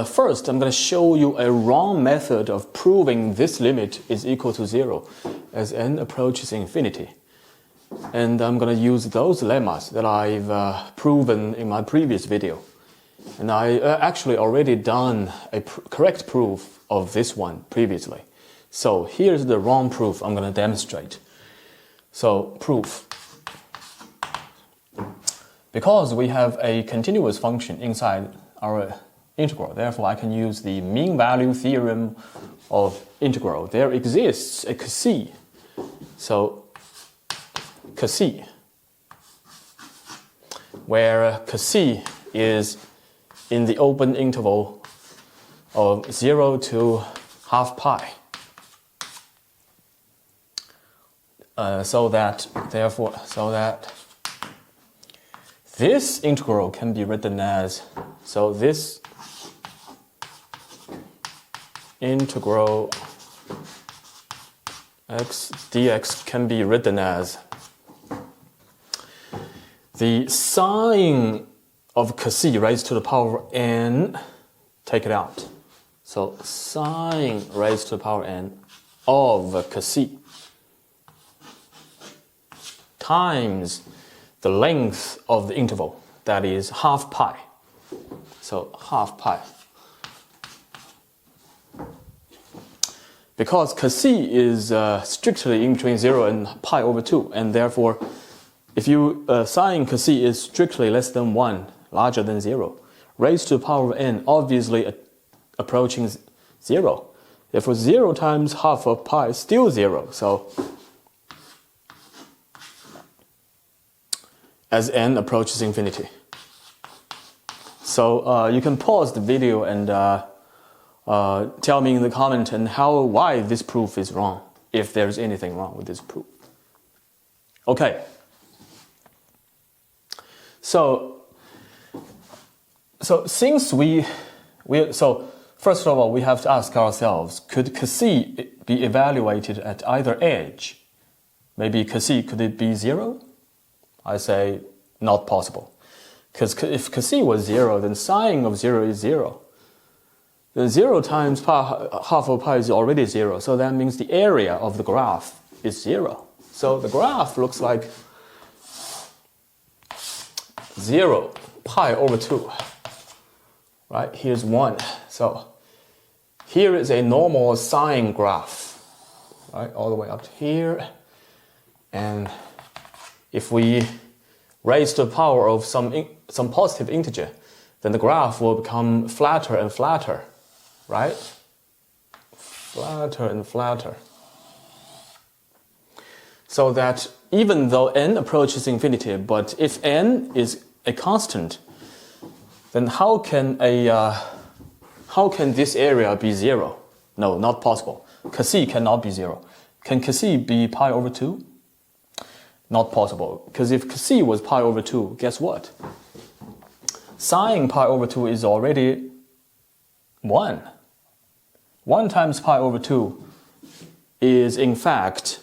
First, I'm going to show you a wrong method of proving this limit is equal to 0 as n approaches infinity. And I'm going to use those lemmas that I've proven in my previous video. And I actually already done a correct proof of this one previously. So here's the wrong proof I'm going to demonstrate. So proof. Because we have a continuous function inside our integral, therefore I can use the mean value theorem of integral. There exists a Kc. So Kc, where Kc is in the open interval of 0 to half pi. So that this integral can be written as, so this integral x dx can be written as the sine of Kc raised to the power of n, take it out. So sine raised to the power n of Kc times the length of the interval, that is half pi. So half pi. Because Kc is strictly in between 0 and pi over 2, and therefore if you sine Kc is strictly less than 1, larger than 0, raised to the power of n obviously approaching 0. Therefore 0 times half of pi is still 0. So as n approaches infinity. So you can pause the video and tell me in the comment and why this proof is wrong, if there's anything wrong with this proof. Okay. So since so first of all we have to ask ourselves, could Kc be evaluated at either edge? Maybe Kc, could it be 0? I say not possible. Because if Kc was 0, then sine of 0 is 0. Then 0 times pi, half of pi is already 0. So that means the area of the graph is 0. So the graph looks like 0, pi over 2. Right, here's 1. So here is a normal sine graph. Right, all the way up to here. And if we raise to the power of some positive integer, then the graph will become flatter and flatter, right? Flatter and flatter. So that even though n approaches infinity, but if n is a constant, then how can this area be 0? No, not possible. Kc cannot be 0. Can Kc be pi over 2? Not possible, because if Kc was pi over 2, guess what? Sine pi over 2 is already 1. 1 times pi over 2 is in fact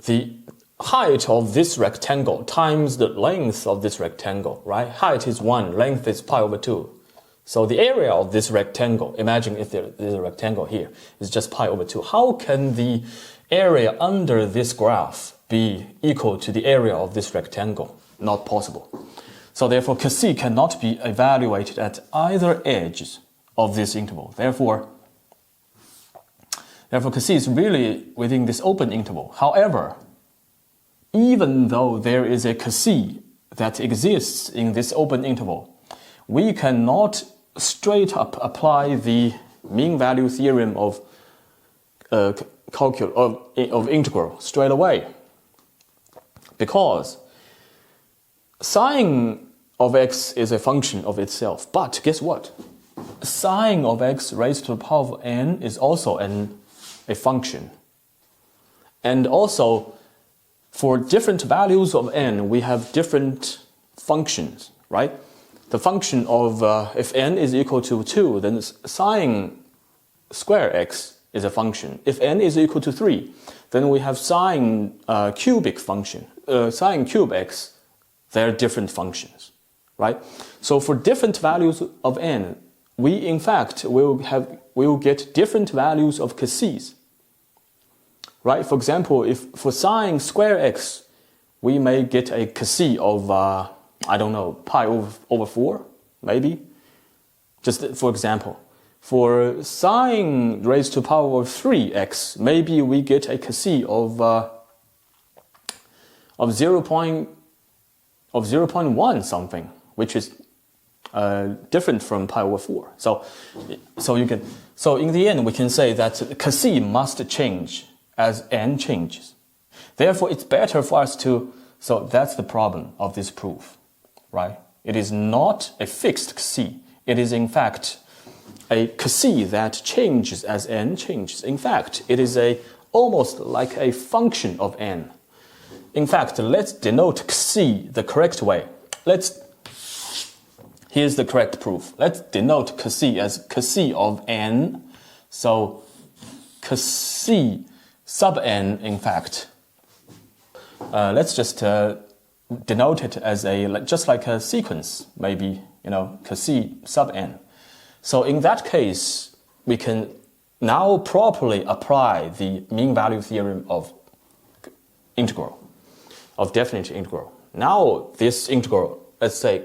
the height of this rectangle times the length of this rectangle, right? Height is 1, length is pi over 2. So the area of this rectangle, imagine if there is a rectangle here, is just pi over 2. How can the area under this graph be equal to the area of this rectangle? Not possible. So therefore Kc cannot be evaluated at either edges of this interval. Therefore Kc is really within this open interval. However, even though there is a Kc that exists in this open interval, we cannot straight up apply the mean value theorem of integral straight away, because sine of x is a function of itself. But guess what? Sine of x raised to the power of n is also a function. And also, for different values of n, we have different functions, right? The function of if n is equal to 2, then sine square x is a function. If n is equal to 3, then we have sine cubic function, sine cube x. They're different functions. right? So for different values of n, we in fact will get different values of Cassis, right? For example, if for sine square x, we may get a Cassis of I don't know, pi over 4, maybe. Just for example, for sine raised to the power of 3x, maybe we get a Cassis of 0.1 something, which is different from pi over 4. So in the end, we can say that Cassis must change as n changes. Therefore, it's better for us to. So that's the problem of this proof, right? It is not a fixed Cassis. It is in fact a Cassis that changes as n changes. In fact, it is almost like a function of n. In fact, let's denote Cassis the correct way. Here's the correct proof. Let's denote Cassis as Cassis of n. So Cassis sub n, in fact, let's just denote it as just like a sequence, maybe, Cassis sub n. So in that case, we can now properly apply the mean value theorem of integral, of definite integral. Now this integral, let's say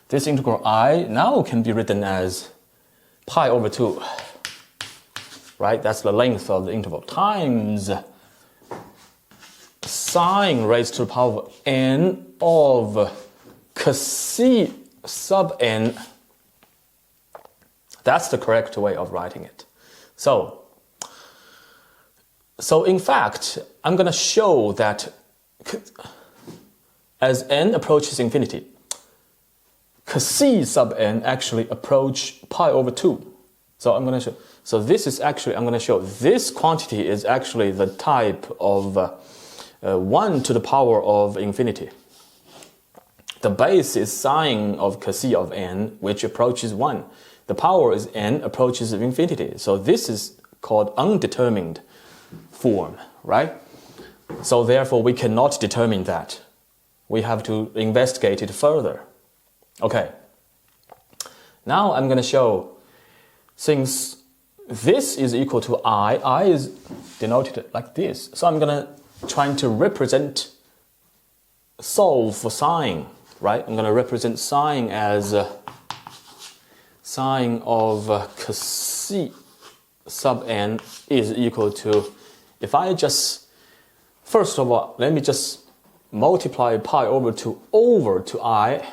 this integral I now can be written as pi over 2, right? That's the length of the interval, times sine raised to the power of n of Cassis sub n. That's the correct way of writing it. So in fact, I'm going to show that as n approaches infinity, Cassis sub n actually approach pi over 2. So I'm going to show. So this is actually, I'm going to show this quantity is actually the type of 1 to the power of infinity. The base is sine of Cassis of n, which approaches 1. The power is n approaches infinity. So this is called undetermined form, right? So therefore, we cannot determine that. We have to investigate it further. Okay. Now I'm going to show, since this is equal to I is denoted like this. So I'm going to try to represent, solve for sine, right? I'm going to represent sine as sine of Cassis sub n is equal to, if I just, first of all, let me just multiply pi over 2 over to I,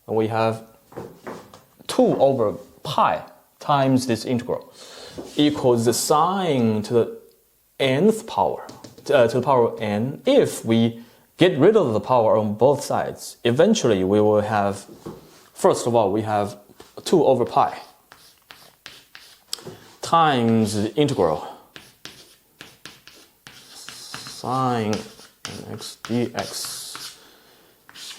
and we have 2 over pi times this integral equals the sine to the nth power, to the power of n. If we get rid of the power on both sides, eventually we will have, first of all, we have 2 over pi times the integral sine x dx,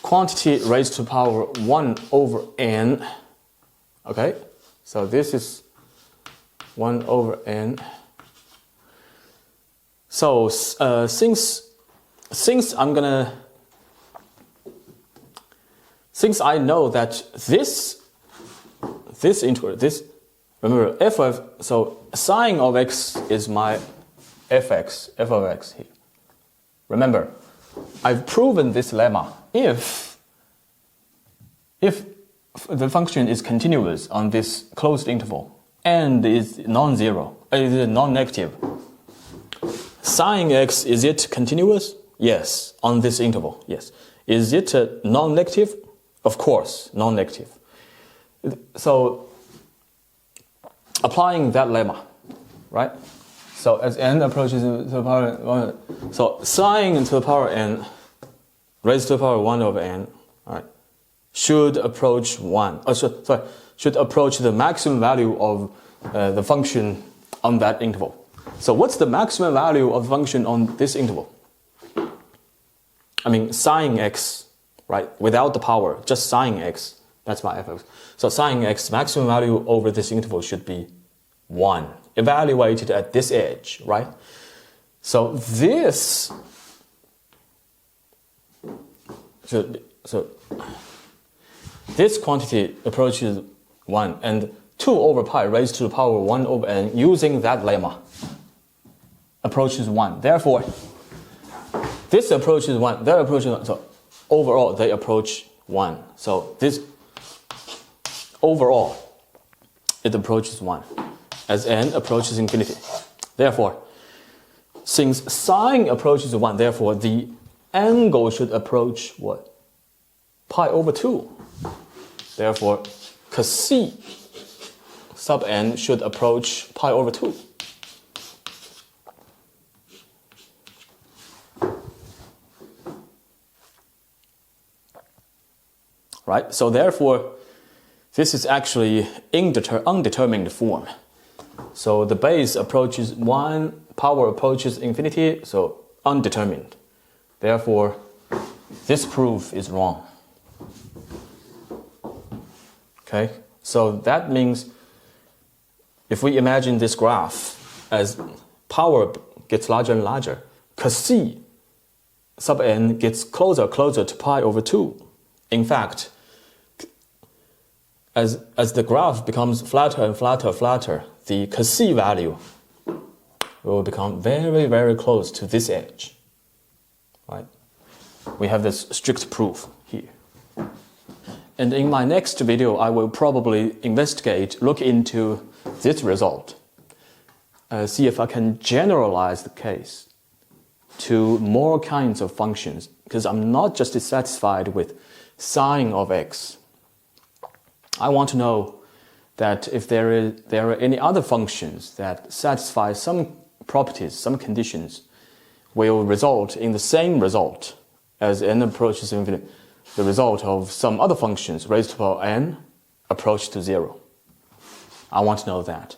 quantity raised to the power 1 over n. Okay, so this is 1 over n. So since I know that this integral, remember f of, so sine of x is my f of x here. Remember, I've proven this lemma. If the function is continuous on this closed interval and is non-zero, is non-negative, sine x, is it continuous? Yes, on this interval, yes. Is it non-negative? Of course, non-negative. So, applying that lemma, right? So as n approaches to the power 1, so sine to the power n raised to the power 1 over n, all right, should approach 1. Should approach the maximum value of the function on that interval. So what's the maximum value of the function on this interval? I mean sine x, right? Without the power, just sine x. That's my f of x. So sine x maximum value over this interval should be 1, evaluated at this edge, right? So this should So this quantity approaches 1, and 2 over pi raised to the power 1 over n using that lemma approaches 1. Therefore, this approaches 1, that approaches 1. So overall, they approach 1. So this overall, it approaches 1 as n approaches infinity. Therefore, since sine approaches 1, therefore the angle should approach what? Pi over 2. Therefore, cos c sub n should approach pi over 2. Right? So therefore, this is actually undetermined form. So the base approaches 1, power approaches infinity, so undetermined. Therefore, this proof is wrong. Okay? So that means if we imagine this graph as power gets larger and larger, cos c sub n gets closer to pi over 2. In fact, as the graph becomes flatter and flatter, the cos c value will become very, very close to this edge. Right? We have this strict proof here. And in my next video, I will probably look into this result, see if I can generalize the case to more kinds of functions, because I'm not just satisfied with sine of x. I want to know that if there are any other functions that satisfy some properties, some conditions, will result in the same result as n approaches infinity, the result of some other functions raised to the power n approach to 0. I want to know that.